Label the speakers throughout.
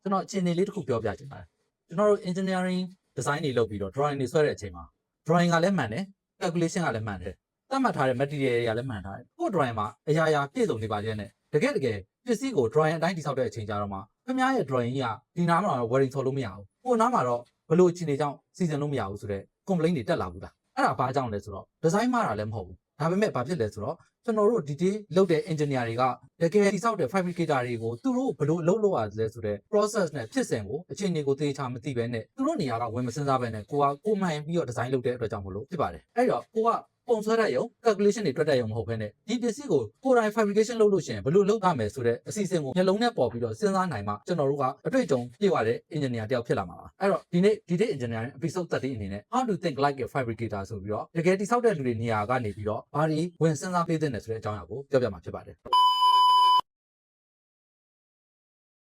Speaker 1: ကျွန်တော်အခြေအနေလေးတစ်ခုပြောပြချင်ပါတယ်ကျွန်တော်တို့ engineering design တွေလုပ်ပြီးတော့ drawing တွေဆွဲတဲ့အချိန်မှာ drawing ကလည်းမှန်တယ် calculation ကလည်းမှန်တယ်သတ်မှတ်ထားတဲ့ material တွေကလည်းမှန်ထားတယ်ကို drawing မှာအရာရာပြည့်စုံနေပါလျက်နဲ့တကယ်ပစ္စည်းကို drawing အတိုင်းတိစောက်တဲ့အချိန်ကြတော့မှခင်ဗျားရဲ့ drawing ကြီးကဒီနားမှာတော့ wearing ဆော်လို့မရဘူးကိုနားမှာတော့ဘလို့အခြေအနေကြောင့်စီစဉ်လို့မရဘူးဆိုတော့ complaint တွေတက်လာဘူးလားအဲ့ဒါဘာကြောင့်လဲဆိုတော့ design မှာတာလည်းမဟုတ်ဘူးဒါပေမဲ့ဘာဖြစ်လဲဆိုတော့ကျွန်တော်တို့ detail လုပ်တဲ့ engineer တွေကတကယ်တိစောက်တဲ့ fabricator တွေကိုသူတို့ဘလို့လုပ်လို့ရတယ်ဆိုတော့ process နဲ့ဖြစ်စဉ်ကိုအခြေအနေကိုသေချာမသိဘဲနဲ့သူတို့နေရာကဝင်မစင်စားဘဲနဲ့ကိုမှန်ပြီးတော့ design လုပ်တဲ့အတွက်ကြောင့်မလို့ဖြစ်ပါတယ်အဲ့တော့ကိုကပုံဆွဲတဲ့ရုံ calculation တွေတွက်တဲ့ရုံမဟုတ်ဘဲနဲ့ဒီပစ္စည်းကိုကိုယ်တိုင် fabrication လုပ်လို့ရှိရင်ဘလို့လုပ်ရမယ်ဆိုတဲ့အစီအစဉ်ကိုမျက်လုံးနဲ့ပေါ်ပြီးတော့စဉ်းစားနိုင်မှကျွန်တော်တို့ကအတွေ့အကြုံပြည့်ဝတဲ့ engineer တယောက်ဖြစ်လာမှာပါအဲ့တော့ဒီနေ့ engineering episode 30အနေနဲ့ how to think like a fabricator ဆိုပြီးတော့တကယ်တိစောက်တဲ့လူတွေနေရာကနေပြီးတော့ဘာတွေဝင်စဉ်းစားပေးသင့်တယ်ဆိုတဲ့အကြောင်းအရာကိုပြောပြမှာဖြစ်ပါတယ်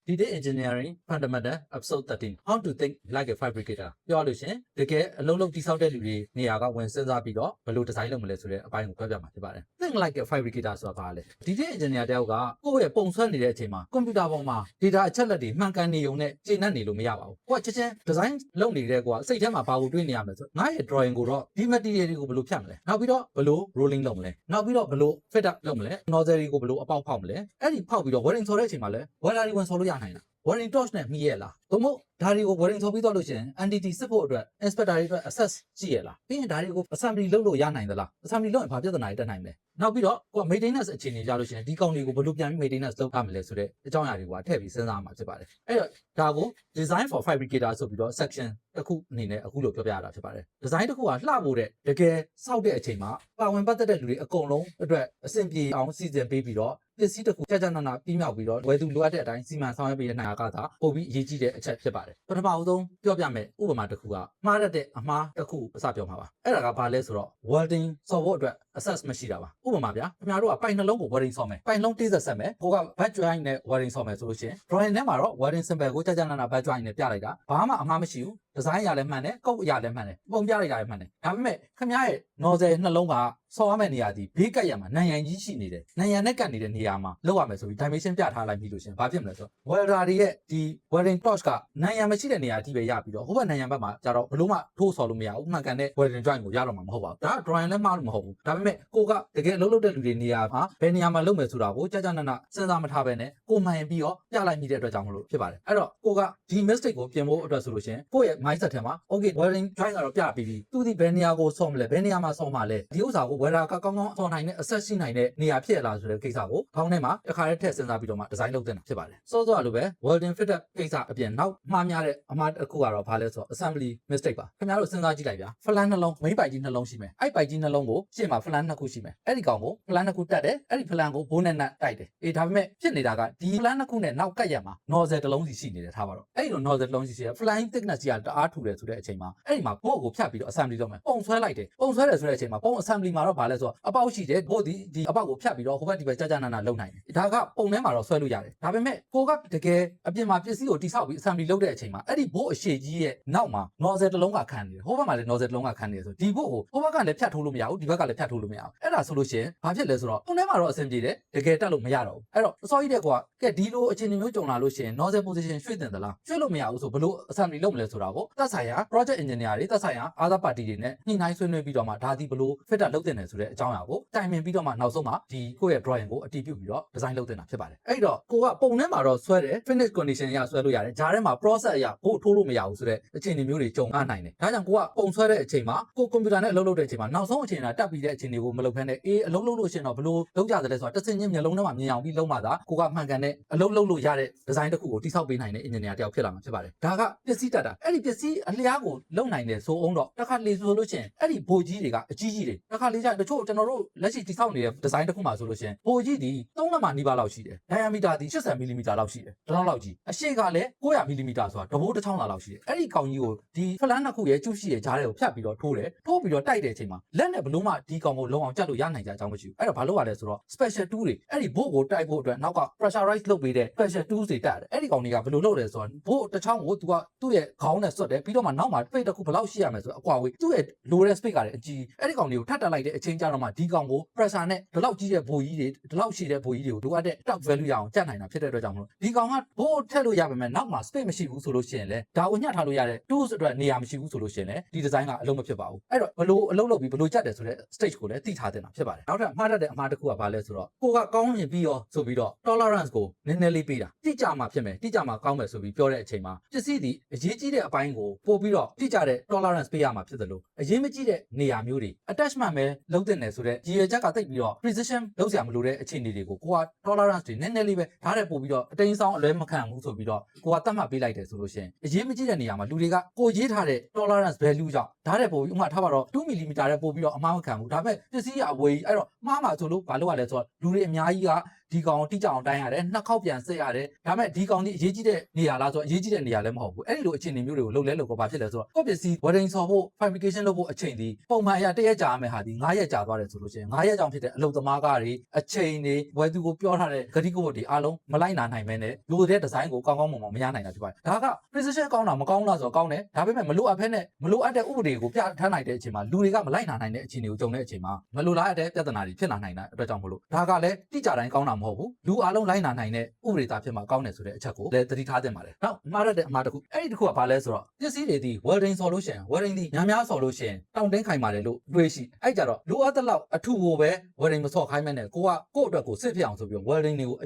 Speaker 1: Today Engineering Fundamental Episode 13 How to think like a fabricator ပြောလို့ရှင်တကယ်အလုံးလုံးတိစောက်တဲ့လူတွေနေရာကဝင်စဉ်းစားပြီးတော့ဘယ်လိုဒီဇိုင်းလုပ်မလဲဆိုတဲ့အပိုင်းကိုပြောပြမှာဖြစ်ပါတယ် Think like a fabricator ဆိုတာဘာလဲဒီတဲ့ engineer တယောက်ကကိုယ့်ရဲ့ပုံဆွဲနေတဲ့အချိန်မှာကွန်ပျူတာပေါ်မှာ data အချက်လက်တွေမှန်ကန်နေုံနဲ့ကျေနပ်နေလို့မရပါဘူးကိုကချက်ချင်း design လုပ်နေတဲ့ကိုကစိတ်ထဲမှာဘာကိုတွေးနေရမလဲဆိုငါ့ရဲ့ drawing ကိုတော့ဒီ material တွေကိုဘယ်လိုဖြတ်မလဲနောက်ပြီးတော့ဘယ်လို rolling လုပ်မလဲနောက်ပြီးတော့ဘယ်လို fit up လုပ်မလဲ nozzle တွေကိုဘယ်လိုအပေါက်ဖောက်မလဲအဲ့ဒီဖောက်ပြီးတော့ welding ဆော်တဲ့အချိန်မှာလဲ welder တွေဝင်ဆော်လို့ရနိုင်လား welding torch နဲ့မှီရဲ့လားသို့မဟုတ်ဒါတွေကို welding ဆော်ပြီးတော့လို့ရှိရင် entity စစ်ဖို့အတွက် inspector တွေအတွက် access ရှိရလားပြီးရင်ဒါတွေကို assembly လုပ်လို့ရနိုင်သလား assembly လုပ်ရင်ဘာပြဿနာတွေတက်နိုင်မလဲနောက်ပြီးတော့ကိုက maintenance အခြေအနေကြလို့ရှိရင်ဒီကောင်တွေကိုဘယ်လိုပြန်ပြီး maintenance လုပ်ရမလဲဆိုတဲ့အကြောင်းအရာတွေကထည့်ပြီးစဉ်းစားမှာဖြစ်ပါတယ်အဲ့တော့ဒါကို design for fabricator ဆိုပြီးတော့ section တစ်ခုအနေနဲ့အခုလိုပြောပြရတာဖြစ်ပါတယ် design တစ်ခုကလှဖို့တဲ့တကယ်စောက်တဲ့အချိန်မှာပါဝင်ပတ်သက်တဲ့လူတွေအကုန်လုံးအတွက်အဆင်ပြေအောင်စီစဉ်ပေးပြီးတော့ပစ္စည်းတစ်ခုကြာနာပြီးမြောက်ပြီးတော့ဝယ်သူလိုအပ်တဲ့အတိုင်းစီမံဆောင်ရွက်ပေးတဲ့နိုင်ရာကသာပို့ပြီးအရေးကြီးတဲ့အချက်ဖြစ်ပါတယ်ပထမဦးဆုံးပြောပြမယ်ဥပမာတစ်ခုကမှားတဲ့အမှားတစ်ခုအစပြောမှာပါအဲ့ဒါကဘာလဲဆိုတော့ welding ဆော်ဖို့အတွက် access မရှိတာပါဥပမာဗျာခင်ဗျားတို့ကပိုင်နှလုံးကို welding ဆော်မယ်ပိုင်လုံးတိစက်ဆက်မယ်ကိုက back joint နဲ့ welding ဆော်မယ်ဆိုလို့ရှိရင် drawing ထဲမှာတော့ welding symbol ကိုကြာနာ back joint နဲ့ပြလိုက်တာဘာမှအမှားမရှိဘူးဒီဇိုင်းအရာလည်းမှန်တယ်ကုတ်အရာလည်းမှန်တယ်ပုံပြလိုက်တာလည်းမှန်တယ်ဒါပေမဲ့ခင်ဗျားရဲ့ nozzle နှလုံးကဆော်ရမယ့်နေရာဒီဘေးကပ်ရမှာနံရံကြီးရှိနေတယ်နံရံနဲ့ကပ်နေတဲ့နေရာမှာလောက်ရမယ်ဆိုပြီး dimension ပြထားလိုက်ပြီလို့ရှင်ဘာဖြစ်မလဲဆိုတော့ welder တွေရဲ့ဒီ welding torch ကနံရံမရှိတဲ့နေရာအထိပဲရပြီးတော့ဟိုဘက်နံရံဘက်မှာကျတော့ဘလို့မှထိုးဆော်လို့မရဘူးမှန်ကန်တဲ့ welding joint ကိုရတော့မှာမဟုတ်ပါဘူးဒါက drawing လည်းမှားလို့မဟုတ်ဘူးဒါပေမဲ့ကိုကတကယ်အလုပ်လုပ်တဲ့လူတွေနေရာမှာဘယ်နေရာမှာလုပ်မယ်ဆိုတာကိုကြာနာစဉ်းစားမထားဘဲနဲ့ကိုမှန်ပြီးတော့ပြလိုက်မိတဲ့အတွက်ကြောင့်မလို့ဖြစ်ပါတယ်အဲ့တော့ကိုကဒီ mistake ကိုပြင်ဖို့အတွက်ဆိုလို့ရှင်ကိုရဲ့ mindset ထဲမှာ okay welding joint ကတော့ပြပြီးပြီသူဒီဘယ်နေရာကိုဆော်မလဲဘယ်နေရာမှာဆော်မှာလဲဒီဥစ္စာကို welder ကကောင်းကောင်းဆော်နိုင်တဲ့ access ရှိနိုင်တဲ့နေရာဖြစ်လာဆိုတဲ့ကိစ္စကိုခေါင်းထဲမှာတစ်ခါတည်းထည့်စဉ်းစားပြီးတော့မှ design လုပ်တင်တာဖြစ်ပါတယ်စောစောလိုပဲ welding fit up ကိစ္စအပြင်နောက်မှားများတဲ့အမှားတစ်ခုကတော့ဘာလဲဆိုတော့ assembly mistake ပါခင်ဗျားတို့စဉ်းစားကြည့်လိုက်ဗျာ flan နှလုံး main ပိုက်ကြီးနှလုံးရှိမယ်အဲ့ပိုက်ကြီးနှလုံးကိုရှေ့မှာ flan နှစ်ခုရှိမယ်အဲ့ဒီကောင်ကို flan နှစ်ခုတက်တယ်အဲ့ဒီ flan ကိုဘိုးနဲ့နက်တိုက်တယ်အေးဒါပေမဲ့ဖြစ်နေတာကဒီ flan နှစ်ခုနဲ့နောက်ကတ်ရမှာ nozzle တစ်လုံးစီရှိနေတယ်ထားပါတော့အဲ့ဒီလို nozzle တစ်လုံးစီရှိတယ် flying thickness ကြီးကတအားထူတယ်ဆိုတဲ့အချိန်မှာအဲ့ဒီမှာဘို့ကိုဖြတ်ပြီးတော့ assembly လုပ်မယ်ပုံဆွဲလိုက်တယ်ပုံဆွဲတယ်ဆိုတဲ့အချိန်မှာပုံ assembly မှာတော့ဘာလဲဆိုတော့အပေါက်ရှိတယ်ဘို့ဒီအပေါက်ကိုဖြတ်ပြီးတော့ဟိုဘက်ဒီဘက်ကြာနာလုံနိုင်တယ်ဒါကပုံထဲမှာတော့ဆွဲလို့ရတယ်ဒါပေမဲ့ကိုကတကယ်အပြင်မှာပစ္စည်းကိုတိဆောက်ပြီး assembly လုပ်တဲ့အချိန်မှာအဲ့ဒီဘို့အရှိကြီးရဲ့နောက်မှာ nozzle တစ်လုံးကခံနေတယ်ဟိုဘက်မှာလည်း nozzle တစ်လုံးကခံနေတယ်ဆိုဒီဘို့ကိုဟိုဘက်ကလည်းဖြတ်ထိုးလို့မရဘူးဒီဘက်ကလည်းဖြတ်ထိုးလို့မရဘူးအဲ့ဒါဆိုလို့ရှိရင်ဘာဖြစ်လဲဆိုတော့ပုံထဲမှာတော့အဆင်ပြေတယ်တကယ်တက်လို့မရတော့ဘူးအဲ့တော့အစောကြီးတဲ့ကွာကဲဒီလိုအခြေအနေမျိုးကြုံလာလို့ရှိရင် nozzle position ရွှေ့တင်သလားရွှေ့လို့မရဘူးဆိုဘလို့ assembly လုပ်မလဲဆိုတာကိုသက်ဆိုင်ရာ project engineer တွေသက်ဆိုင်ရာ other party တွေနဲ့ညှိနှိုင်းဆွေးနွေးပြီးတော့မှဒါဒီဘလို့ fit up လုပ်တင်တယ်ဆိုတဲ့အကြောင်းအရာကိုတိုင်ပင်ပြီးတော့မှနောက်ဆုံးမှာဒီကိုယ့်ရဲ့ drawing ကိုအတည်ပြုပြီးတော့ design လုပ်တင်တာဖြစ်ပါတယ်အဲ့တော့ကိုကပုံထဲမှာတော့ဆွဲတယ် finish condition အရဆွဲလို့ရတယ်ဂျားထဲမှာ process အရဘို့ထိုးလို့မရဘူးဆိုတဲ့အခြေအနေမျိုးတွေကြုံရနိုင်တယ်ဒါကြောင့်ကိုကပုံဆွဲတဲ့အချိန်မှာကိုကွန်ပျူတာနဲ့အလုပ်လုပ်တဲ့အချိန်မှာနောက်ဆုံးအချိန်ကတက်ပြီးတဲ့အချိန်တွေကိုမလုပ်ဖ ೇನೆ အေးအလုပ်လုပ်လို့ရှင်တော့ဘလို့လုပ်ကြတယ်ဆိုတာတစ်စင်ချင်းမျက်လုံးထဲမှာမြင်အောင်ပြီးလုံးမှသာကိုကမှန်ကန်တဲ့အလုပ်လုပ်လို့ရတဲ့ design တစ်ခုကိုတိစောက်ပေးနိုင်တဲ့ engineer တယောက်ဖြစ်လာမှာဖြစ်ပါတယ်ဒါကပစ္စည်းတက်တာအဲ့ဒီပစ္စည်းအလျားကိုလုံနိုင်တယ်ဆိုအောင်တော့တစ်ခါလေဆိုလို့ရှင်အဲ့ဒီဘိုးကြီးတွေကအကြီးကြီးတွေတစ်ခါလေကျတချို့ကျွန်တော်တို့လက်ရှိတိစောက်နေတဲ့ design တစ်ခုမှာဆိုလို့ရှင်ဘိုးကြီးဒီ3လက်မနီးပါးလောက်ရှိတယ် diameter ဒီ80 mm လောက်ရှိတယ်ဒီလောက်ကြီးအရှိကလည်း900 mm ဆိုတာတဘိုးတစ်ချောင်းလောက်ရှိတယ်အဲ့ဒီကောင်ကြီးကိုဒီ flan နှစ်ခုရဲ့ကျုပ်ရှိရဲ့ဂျားတွေကိုဖြတ်ပြီးတော့ထိုးတယ်ထိုးပြီးတော့တိုက်တဲ့အချိန်မှာလက်နဲ့ဘလို့မှဒီကောင်ကိုလုံအောင်ကြက်လို့ရနိုင်ကြအကြောင်းမရှိဘူးအဲ့တော့ဘာလို့ရလဲဆိုတော့ special tool တွေအဲ့ဒီဘို့ကိုတိုက်ဖို့အတွက်နောက်က pressurize လုပ်ပေးတဲ့ special tools တွေတက်တယ်အဲ့ဒီကောင်တွေကဘယ်လိုလုပ်လဲဆိုတော့ဘို့တစ်ချောင်းကိုသူကသူ့ရဲ့ခေါင်းနဲ့ဆွဲ တ်တယ်ပြီးတော့မှနောက်မှာ space တစ်ခုဘယ်လောက်ရှိရမယ်ဆိုတော့အကွာဝေးသူ့ရဲ့ low space ကလည်းအကြီးအဲ့ဒီကောင်တွေကိုထပ်တက်လိုက်တဲ့အချိန်ကျတော့မှဒီကောင်ကို pressure နဲ့ဒီလောက်ကြီးတဲ့ဘိုးကြီးတွေဒီလောက်ရှိတဲ့ဘိုးကြီးတွေကိုလိုအပ်တဲ့ top value ရအောင်ကျတ်နိုင်တာဖြစ်တဲ့အတွက်ကြောင့်မလို့ဒီကောင်ကဘိုးထက်လို့ရပါမယ်နောက်မှာ space မရှိဘူးဆိုလို့ရှိရင်လည်းဒါကိုညှပ်ထားလို့ရတဲ့ tools အတွက်နေရာမရှိဘူးဆိုလို့ရှိရင်လည်းဒီ design ကအလုံးမဖြစ်ပါဘူးအဲ့တော့ဘလို့အလုံးလုပ်ပြီးဘလို့ကျတ်တယ်ဆိုတဲ့ stage ကိုလည်းသိထားတင်တာဖြစ်ပါတယ်နောက်ထပ်မှားတတ်တဲ့အမှားတစ်ခုကဘာလဲဆိုတော့ကိုကကောင်းမြင်ပြီးရောဆိုပြီးတော့ tolerance ကိုနည်းနည်းလေးပေးတာတိကျမှဖြစ်မယ်တိကျမှကောင်းမယ်ဆိုပြီးပြောတဲ့အချိန်မှာပစ္စည်းဒီအရေးကြီးတဲ့အပိုင်းကိုပို့ပြီးတော့တိကျတဲ့ tolerance ပေးရမှာဖြစ်တယ်လို့အရေးမကြီးတဲ့နေရာမျိုးတွေ attachment ပဲလုံးတင်တယ်ဆိုတဲ့ရည်ရွယ်ချက်ကတိတ်ပြီးတော့ precision လုံးစရာမလိုတဲ့အခြေအနေတွေကိုကိုက tolerance တွေနည်းနည်းလေးပဲဓာတ်တဲ့ပို့ပြီးတော့အတင်းဆောင်အလွဲမခံဘူးဆိုပြီးတော့ကိုကတတ်မှတ်ပေးလိုက်တယ်ဆိုလို့ရှိရင်အရေးမကြီးတဲ့နေရာမှာလူတွေကကိုရေးထားတဲ့ tolerance value ကြောင့်ဓာတ်တဲ့ပို့ပြီးဥမာထားပါတော့2 mm တဲ့ပို့ပြီးတော့အမှားမခံဘူးဒါပေမဲ့ပစ္စည်းအဝေးအဲ့တော့မှားမှာဆိုလို့ဘာလို့ရလဲဆိုတော့လူတွေအများကြီးကဒီကောင်တိကျအောင်တိုင်းရတယ်နှစ်ခေါက်ပြန်ဆက်ရတယ်ဒါပေမဲ့ဒီကောင်ဒီအရေးကြီးတဲ့နေရာလားဆိုတော့အရေးကြီးတဲ့နေရာလည်းမဟုတ်ဘူးအဲ့ဒီလိုအခြေအနေမျိုးတွေကိုလုပ်လဲလို့ကိုဘာဖြစ်လဲဆိုတော့ကိုပစ္စည်း wedding ဆော်ဖို့ fabrication လုပ်ဖို့အချိန်ဒီပုံမှန်အရာ1ရက်ကြာရမယ့်ဟာဒီ9ရက်ကြာသွားတယ်ဆိုလို့ရှိရင်9ရက်ကြောင့်ဖြစ်တဲ့အလုပ်သမားကားတွေအချိန်တွေဝယ်သူကိုပြောထားတဲ့ဂတိကဝတ်တွေအားလုံးမလိုက်နာနိုင်မဲနဲ့လိုတဲ့ design ကိုကောင်းကောင်းမွန်မွန်မရနိုင်တာဖြစ်ပါတယ်ဒါက precision ကောင်းတာမကောင်းလားဆိုတော့ကောင်းတယ်ဒါပေမဲ့မလိုအပ်ဖက်နဲ့မလိုအပ်တဲ့ဥပဒေကိုပြထမ်းနိုင်တဲ့အချိန်မှာလူတွေကမလိုက်နာနိုင်တဲ့အခြေအနေကိုကြုံတဲ့အချိန်မှာမလိုလားတဲ့ပြဿနာတွေဖြစ်လာနိုင်တဲ့အတွက်ကြောင့်မလို့ဒါကလည်းတိကျတိုင်းကောင်းတာမဟုတ်ဘူးလူအားလုံးလိုက်နာနိုင်တဲ့ဥပဒေသားဖြစ်မှာကောင်းတယ်ဆိုတဲ့အချက်ကိုလည်းသတိထားသင့်ပါတယ်နောက်မှားရတဲ့အမှားတစ်ခုအဲ့ဒီတစ်ခုကဘာလဲဆိုတော့ပစ္စည်းတွေဒီ welding ဆော်လို့ရှိရင် welding ဒီများဆော်လို့ရှိရင်တောင့်တင်းခိုင်ပါတယ်လို့တွေးရှိအဲ့ကြတော့လိုအပ်တဲ့လောက်အထူကိုပဲ welding မဆော်ခိုင်းမဲ့နဲ့ကိုယ့်အတွက်ကိုစစ်ဖြစ်အောင်ဆိုပြီး welding တွေကို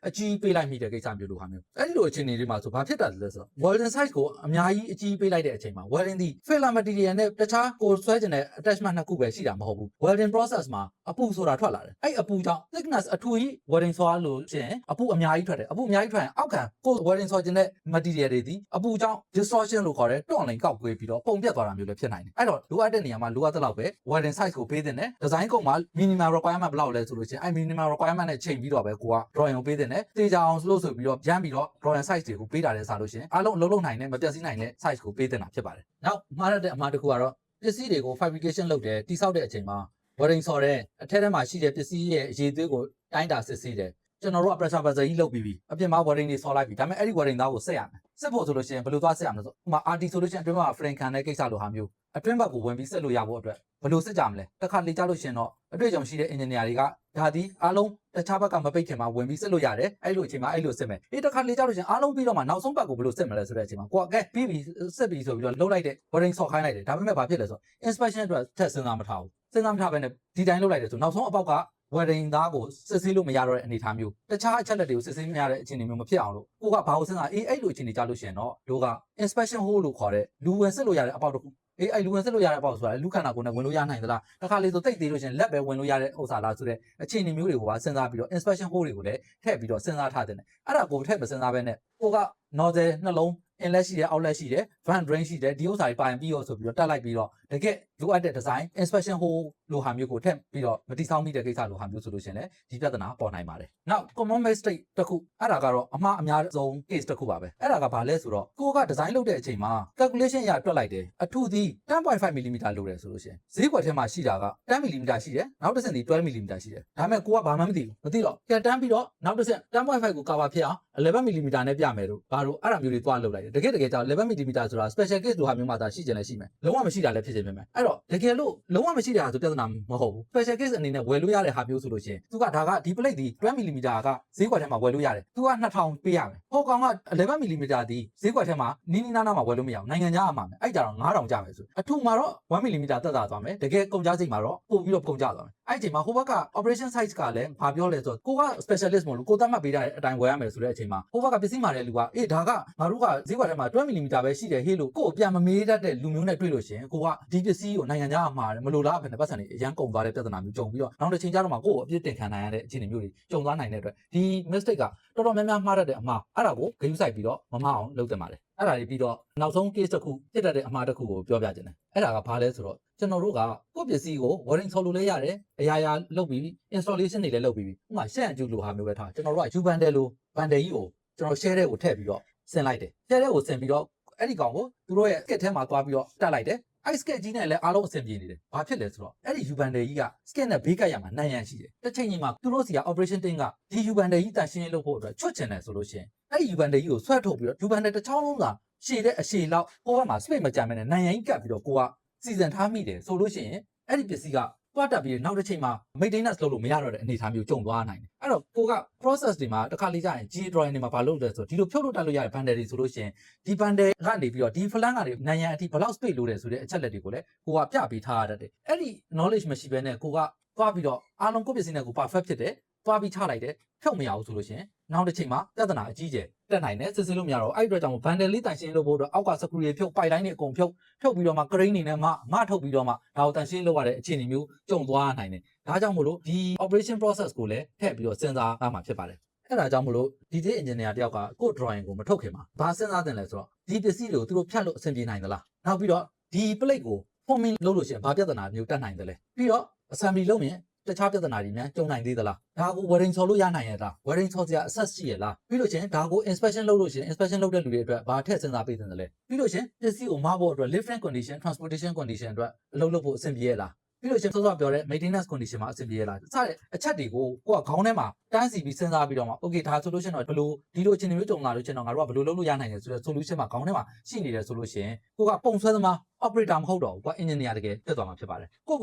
Speaker 1: အကြီးပေးလိုက်မိတဲ့ကိစ္စမျိုးလိုဟာမျိုးအဲ့ဒီလိုအခြေအနေတွေမှာဆိုဘာဖြစ်တာလဲဆိုတော့ welding size ကိုအများကြီးအကြီးပေးလိုက်တဲ့အချိန်မှာ welding ဒီ filler material နဲ့တခြားကိုဆွဲကျင်တဲ့ attachment နှစ်ခုပဲရှိတာမဟုတ်ဘူး welding process မှာအပူဆိုတာထွက်လာတယ်အဲ့အပူကြောင့် thickness အထူကြီး welding ဆော်လို့ရှိရင်အပူအများကြီးထွက်တယ်အပူအများကြီးထွက်ရင်အောက်ခံကို welding ဆော်ကျင်တဲ့ material တွေဒီအပူကြောင့် distortion လို့ခေါ်တဲ့တွန့်လိန်ကောက်ကွေးပြီးတော့ပုံပြတ်သွားတာမျိုးလည်းဖြစ်နိုင်တယ်အဲ့တော့လိုအပ်တဲ့နေရာမှာလိုအပ်တဲ့လောက်ပဲ welding size ကိုပေးတင်တယ် design ကုတ်မှာ minimum requirement ဘယ်လောက်လဲဆိုလို့ရှိရင်အဲ့ minimum requirement နဲ့ချိန်ပြီးတော့ပဲကိုက drawing ကိုပေးတင်တယ်တေချာအောင်လို့ဆိုပြီးတော့ရမ်းပြီးတော့ drawing size တွေကိုပေးတာလဲစားလို့ရှိရင်အားလုံးအလုံးလုံးနိုင်တဲ့မပြတ်စည်းနိုင်တဲ့ size ကိုပေးတင်တာဖြစ်ပါတယ်နောက်မှားရတဲ့အမှားတစ်ခုကတော့ပစ္စည်းတွေကို fabrication လုပ်တယ်တိစောက်တဲ့အချိန်မှာ welding ဆော်တဲ့အထက်ထဲမှာရှိတဲ့ပစ္စည်းရဲ့အရေးသွေးကိုတိုင်းတာစစ်ဆေးတယ်ကျွန်တော်တို့က pressure vessel ကြီးလုပ်ပြီးပြီအပြင်မှာ welding တွေဆော်လိုက်ပြီဒါပေမဲ့အဲ့ဒီ welding သားကိုဆက်ရမယ်ဆက်ဖို့ဆိုလို့ရှိရင်ဘယ်လိုသွားဆက်ရမလဲဆိုဥပမာ RT ဆိုလို့ရှိရင်အတွင်းမှာ frame ခံတဲ့ကိစ္စလိုဟာမျိုးအတွင်းဘက်ကိုဝင်ပြီးဆက်လို့ရဖို့အတွက်ဘယ်လိုဆက်ကြမလဲတစ်ခါလေ့ကြလို့ရှိရင်တော့အတွေ့အကြုံရှိတဲ့ engineer တွေကဒါဒီအားလုံးတခြားဘက်ကမပိတ်ခင်မှာဝင်ပြီးဆက်လို့ရတယ်အဲ့လိုအချိန်မှာအဲ့လိုဆက်မယ်တစ်ခါလေ့ကြလို့ရှိရင်အားလုံးပြီးတော့မှနောက်ဆုံးဘက်ကိုဘယ်လိုဆက်မလဲဆိုတဲ့အချိန်မှာကိုကပြီးပြီဆက်ပြီးဆိုပြီးတော့လှုပ်လိုက်တဲ့ welding ဆော်ခိုင်းလိုက်တယ်ဒါပေမဲ့ဘာဖြစ်လဲဆိုတော့ inspection အတွက်ထက်စဉ်းစားမထားဘူးစဉ်းစားမထားဘဲနဲ့ဒီတိုင်းလှုပ်လိုက်တယ်ဆိုနောက်ဆုံးအပေါက်က welding သားကိုစစ်ဆေးလို့မရတော့တဲ့အနေအထားမျိုးတခြားအချက်လက်တွေကိုစစ်ဆေးမရတဲ့အခြေအနေမျိုးမဖြစ်အောင်လို့ကိုကဘာကိုစဉ်းစားအဲ့လိုအခြေအနေကြလို့ရှိရင်တော့တို့က inspection hole လို့ခေါ်တဲ့လူဝင်စစ်လို့ရတဲ့အပေါက်တစ်ခုအဲ့လူဝင်စစ်လို့ရတဲ့အပေါက်ဆိုတာလူခန္ဓာကိုယ်နဲ့ဝင်လို့ရနိုင်သလားတစ်ခါလေဆိုတိတ်သေးလို့ရှိရင်လက်ပဲဝင်လို့ရတဲ့ဥစ္စာလားဆိုတဲ့အခြေအနေမျိုးတွေကိုပါစဉ်းစားပြီးတော့ inspection hole တွေကိုလည်းထည့်ပြီးတော့စဉ်းစားထားတဲ့အဲ့ဒါကိုထည့်မစဉ်းစားဘဲနဲ့ကိုက nozzle နှလုံး inlet ရှိတယ် outlet ရှိတယ် vent drain ရှိတယ်ဒီဥစ္စာတွေပိုင်ပြီးတော့ဆိုပြီးတော့တက်လိုက်ပြီးတော့တကယ်လိုအပ်တဲ့ design inspection hole လိုဟာမျိုးကိုထည့်ပြီးတော့မတိဆောင်းမိတဲ့ကိစ္စလိုဟာမျိုးဆိုလို့ရှိရင်လည်းဒီပြဿနာပေါ်နိုင်ပါတယ်နောက် common mistake တစ်ခုအဲ့ဒါကတော့အမှားအများဆုံး case တစ်ခုပါပဲအဲ့ဒါကဘာလဲဆိုတော့ကိုက design လုပ်တဲ့အချိန်မှာ calculation ရတွက်လိုက်တယ်အထူးသည် 10.5 mm လိုတယ်ဆိုလို့ရှိရင်ဈေးကွက်ထဲမှာရှိတာက10 mm ရှိတယ်နောက်တစ်ဆင့်ဒီ12 mm ရှိတယ်ဒါပေမဲ့ကိုကဘာမှမသိဘူးမသိတော့ပြန်တန်းပြီးတော့နောက်တစ်ဆင့် 10.5 ကို cover ဖြစ်အောင်11 mm နဲ့ပြမယ်လို့ဘာလို့အဲ့ဒါမျိုးတွေတွားလုပ်လိုက်တယ်တကယ်ကြောင့်11 mm ဆိုတာ special case လိုဟာမျိုးမှသာရှိကြတယ်ရှိမယ်လုံးဝမရှိတာလည်းဖြစ်ခြင်းပဲအဲ့တော့တကယ်လို့လုံးဝမရှိတာဆိုပြဿနာမဟုတ်ဘူး special case အနေနဲ့ဝယ်လို့ရတဲ့ဟာမျိုးဆိုလို့ရှိရင်သူကဒါကဒီ plate ဒီ12 mm ကဈေးကွက်ထဲမှာဝယ်လို့ရတယ်သူက2000ပေးရမယ်ဟိုကောင်က11 mm ဒီဈေးကွက်ထဲမှာနီးနားမှာဝယ်လို့မရအောင်နိုင်ငံခြားအမှာမယ်အဲ့ကြတော့9000ကျမယ်ဆိုအထူမှာတော့1 mm သက်သာသွားမယ်တကယ်ကုန်ကြစိတ်မှာတော့ပို့ပြီးတော့ကုန်ကြသွားမယ်အဲ့ဒီအချိန်မှာဟိုဘက်က operation size ကလည်းဘာပြောလဲဆိုတော့ကိုက specialist မဟုတ်လို့ကိုသတ်မှတ်ပေးတဲ့အတိုင်းဝယ်ရမယ်ဆိုတဲ့အချိန်မှာဟိုဘက်ကပစ္စည်းမှာတဲ့လူကအေးဒါကငါတို့ကဈေးကွက်ထဲမှာ12 mm ပဲရှိတယ်ဟေးလို့ကို့ပြန်မမေးတတ်တဲ့လူမျိုးနဲ့တွေ့လို့ရှိရင်ကိုကဒီပစ္စည်းကိုနိုင်ငံခြားအမှားတယ်မလို့လားဘယ်နဲ့ပတ်စံနေအရန်ကုန်သွားတဲ့ပြဿနာမျိုးကြုံပြီးတော့နောက်တစ်ချိန်ကျတော့မှကို့ကိုအပြစ်တင်ခံနိုင်ရတဲ့အခြေအနေမျိုးတွေကြုံသွားနိုင်တဲ့အတွက်ဒီ mistake ကတော်တော်များများမှားတတ်တဲ့အမှားအဲ့ဒါကိုဂရုစိုက်ပြီးတော့မမှားအောင်လုပ်တင်ပါတယ်အဲ့ဒါတွေပြီးတော့နောက်ဆုံး case တစ်ခုဖြစ်တတ်တဲ့အမှားတစ်ခုကိုပြောပြခြင်းတယ်အဲ့ဒါကဘာလဲဆိုတော့ကျွန်တော်တို့ကကိုယ့်ပစ္စည်းကို welding ဆော်လို့လည်းရတယ်အရာလုပ်ပြီး installation တွေလည်းလုပ်ပြီးဥပမာရှက်အကျူလိုဟာမျိုးပဲထားကျွန်တော်တို့က U bundle လို bundle ကြီးကိုကျွန်တော် share တဲ့ကိုထည့်ပြီးတော့ဆင်လိုက်တယ် share တဲ့ကိုဆင်ပြီးတော့အဲ့ဒီကောင်ကိုသူတို့ရဲ့ skit ထဲမှာသွားပြီးတော့တက်လိုက်တယ်အဲ့ skit ကြီးနဲ့လည်းအားလုံးအဆင်ပြေနေတယ်ဘာဖြစ်လဲဆိုတော့အဲ့ဒီ U bundle ကြီးက skit နဲ့ဘေးကပ်ရမှာနိုင်ရန်ရှိတယ်တစ်ချိန်ကြီးမှာသူတို့စီက operation team ကဒီ U bundle ကြီးတန်ရှင်းရေးလုပ်ဖို့အတွက်ချွတ်ချင်တယ်ဆိုလို့ရှိရင်အဲ့ဒီ U bundle ကြီးကိုဆွဲထုတ်ပြီးတော့ U bundle တစ်ချောင်းလုံးက ရှည်တဲ့အရှည်လောက်ကိုကမှာ space မကြမ်းမဲနဲ့နိုင်ရင်ကပ်ပြီးတော့ကိုကစီစဉ်ထားမိတယ်ဆိုလို့ရှိရင်အဲ့ဒီပစ္စည်းကတွားတက်ပြီးနောက်တစ်ချိန်မှာ maintenance လုပ်လို့မရတော့တဲ့အနေအထားမျိုးကြုံသွားနိုင်တယ်အဲ့တော့ကိုက process တွေမှာတစ်ခါလေကြာရင် G drawing တွေမှာဘာလုပ်လဲဆိုဒီလိုဖြုတ်လို့တက်လို့ရတဲ့ bundle တွေဆိုလို့ရှိရင်ဒီ bundle ကနေပြီးတော့ဒီ flank ကနေနိုင်ရန်အထိဘယ်လောက် space လိုတယ်ဆိုတဲ့အချက်လက်တွေကိုလည်းကိုကပြပေးထားရတတ်တယ်အဲ့ဒီ knowledge မရှိဘဲနဲ့ကိုကတွားပြီးတော့အားလုံးကိုပစ္စည်းနဲ့ကို perfect ဖြစ်တယ်တွားပြီးချလိုက်တယ်ဖြုတ်မရဘူးဆိုလို့ရှိရင်နောက်တစ်ချိန်မှာပြဿနာအကြီးကျယ်တက်နိုင်တယ်စစ်စစ်လို့မရတော့အဲ့အတွက်ကြောင့် bundle လေးတန်ရှင်းလို့ဖို့အတွက်အောက်က screw တွေဖြုတ်ပိုက်တိုင်းတွေအကုန်ဖြုတ်ပြီးတော့မှ crane တွေနဲ့မထုတ်ပြီးတော့မှဒါကိုတန်ရှင်းလုပ်ရတဲ့အခြေအနေမျိုးကြုံသွားနိုင်တယ်ဒါကြောင့်မို့လို့ဒီ operation process ကိုလည်းထည့်ပြီးတော့စဉ်းစားရမှာဖြစ်ပါတယ်အဲ့ဒါကြောင့်မို့လို့ detail engineer တယောက်ကကို drawing ကိုမထုတ်ခင်မှာဘာစဉ်းစားတင်လဲဆိုတော့ဒီပစ္စည်းတွေကိုသူတို့ဖြတ်လို့အဆင်ပြေနိုင်သလားနောက်ပြီးတော့ဒီ plate ကို forming လုပ်လို့ရှိရင်ဘာပြဿနာမျိုးတက်နိုင်တယ်လဲပြီးတော့ assembly လုပ်ရင်တခြားပြဿနာတွေများကြုံနိုင်သေးသလားဒါကို welding ဆော်လို့ရနိုင်ရဲ့လား welding ဆော်စရာ access ရှိရဲ့လားပြီးလို့ချင်းဒါကို inspection လုပ်လို့ရှိရင် inspection လုပ်တဲ့လူတွေအတွက်ဘာထည့်စဉ်းစားပေးသင့်တယ်လဲပြီးလို့ချင်းပစ္စည်းကိုမဖို့အတွက် lifting condition transportation condition အတွက်အလုပ်လုပ်ဖို့အဆင်ပြေရဲ့လားပြီးလို့ချင်းစောစောပြောတဲ့ maintenance condition မှာအဆင်ပြေရဲ့လားစတဲ့အချက်တွေကိုကိုကခေါင်းထဲမှာတန်းစီပြီးစဉ်းစားပြီးတော့မှ okay ဒါဆိုလို့ရှိရင်တော့ဘယ်လိုဒီလိုအခြေအနေမျိုးကြုံလာလို့ချင်းတော့ငါတို့ကဘယ်လိုလုပ်လို့ရနိုင်လဲဆိုတဲ့ solution မှာခေါင်းထဲမှာရှိနေတယ်ဆိုလို့ရှိရင်ကိုကပုံဆွဲသမား operator မဟုတ်တော့ဘူးကိုက engineer တကယ်ဖြစ်သွားမှာဖြစ်ပါတယ်ကို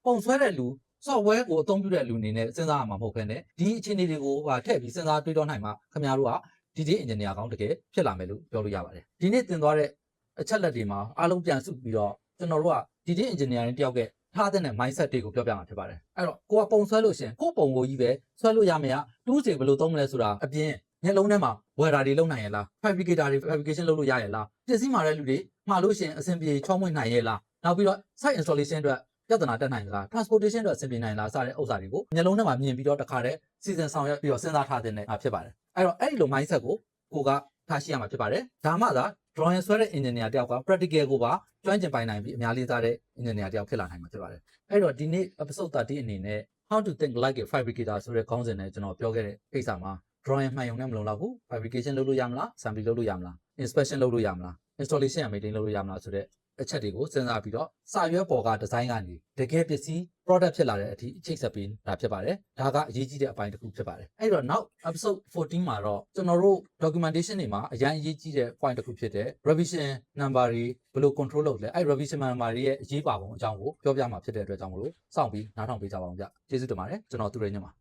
Speaker 1: ပုံဆွဲတဲ့လူsoftware ကိုအသုံးပြုတဲ့လူအနေနဲ့စဉ်းစားရမှာမဟုတ်ဘဲနဲ့ဒီအခြေအနေတွေကိုထည့်ပြီးစဉ်းစားတွေးတောနိုင်မှာခင်ဗျားတို့က detail engineer ကောင်းတကယ်ဖြစ်လာမယ်လို့ပြောလို့ရပါတယ်ဒီနေ့သင်သွားတဲ့အချက်လက်တွေမှာအားလုံးပြန်စုပြီးတော့ကျွန်တော်တို့က detail engineering တယောက်ကထားတဲ့ mindset တွေကိုပြောပြမှာဖြစ်ပါတယ်အဲ့တော့ကိုကပုံဆွဲလို့ရှင်ကိုပုံကိုကြီးပဲဆွဲလို့ရမယ်tools တွေဘယ်လိုသုံးမလဲဆိုတာအပြင်မျက်လုံးထဲမှာ welder တွေလုပ်နိုင်ရဲ့လား fabricator တွေ fabrication လုပ်လို့ရရဲ့လားပစ္စည်းမှာတဲ့လူတွေမှာလို့ရှင်အဆင်ပြေချောမွေ့နိုင်ရဲ့လားနောက်ပြီးတော့ site installation အတွက်ပြဿနာတက်နိုင်လား transportation အတွက်အဆင်ပြေနိုင်လားစတဲ့ဥစ္စာတွေကိုမျက်လုံးထဲမှာမြင်ပြီးတော့တခါတည်းစီစဉ်ဆောင်ရွက်ပြီးတော့စဉ်းစားထားတဲ့နေဖြစ်ပါတယ်အဲ့တော့အဲ့ဒီလို mindset ကိုကထားရှိရမှာဖြစ်ပါတယ်ဒါမှသာ drawing ဆွဲတဲ့ engineer တယောက်က practical ကိုပါကျွမ်းကျင်ပိုင်နိုင်ပြီးအများလေးစားတဲ့ engineer တယောက်ဖြစ်လာနိုင်မှာဖြစ်ပါတယ်အဲ့တော့ဒီနေ့ episode 30အနေနဲ့ how to think like a fabricator ဆိုတဲ့ခေါင်းစဉ်နဲ့ကျွန်တော်ပြောခဲ့တဲ့ကိစ္စမှာ drawing မှန်ရုံနဲ့မလုံလောက်ဘူး fabrication လုပ်လို့ရမလား assembly လုပ်လို့ရမလား inspection လုပ်လို့ရမလား installation နဲ့ maintain လုပ်လို့ရမလားဆိုတဲ့အချက်တွေကိုစဉ်းစားပြီးတော့စာရွက်ပေါ်ကဒီဇိုင်းကနေတကယ်ပစ္စည်း product ဖြစ်လာတဲ့အထိအချိတ်ဆက်ပေးတာဖြစ်ပါတယ်ဒါကအရေးကြီးတဲ့အပိုင်းတစ်ခုဖြစ်ပါတယ်အဲ့တော့နောက် episode 14မှာတော့ကျွန်တော်တို့ documentation တွေမှာအရင်အရေးကြီးတဲ့ point တစ်ခုဖြစ်တဲ့ revision number တွေဘယ်လို control လုပ်လဲအဲ့ revision number တွေရဲ့အရေးပါပုံအကြောင်းကိုပြောပြမှာဖြစ်တဲ့အတွက်ကြောင့်မလို့စောင့်ပြီးနားထောင်ပေးကြပါအောင်ဗျကျေးဇူးတင်ပါတယ်ကျွန်တော်သူရိညမှာ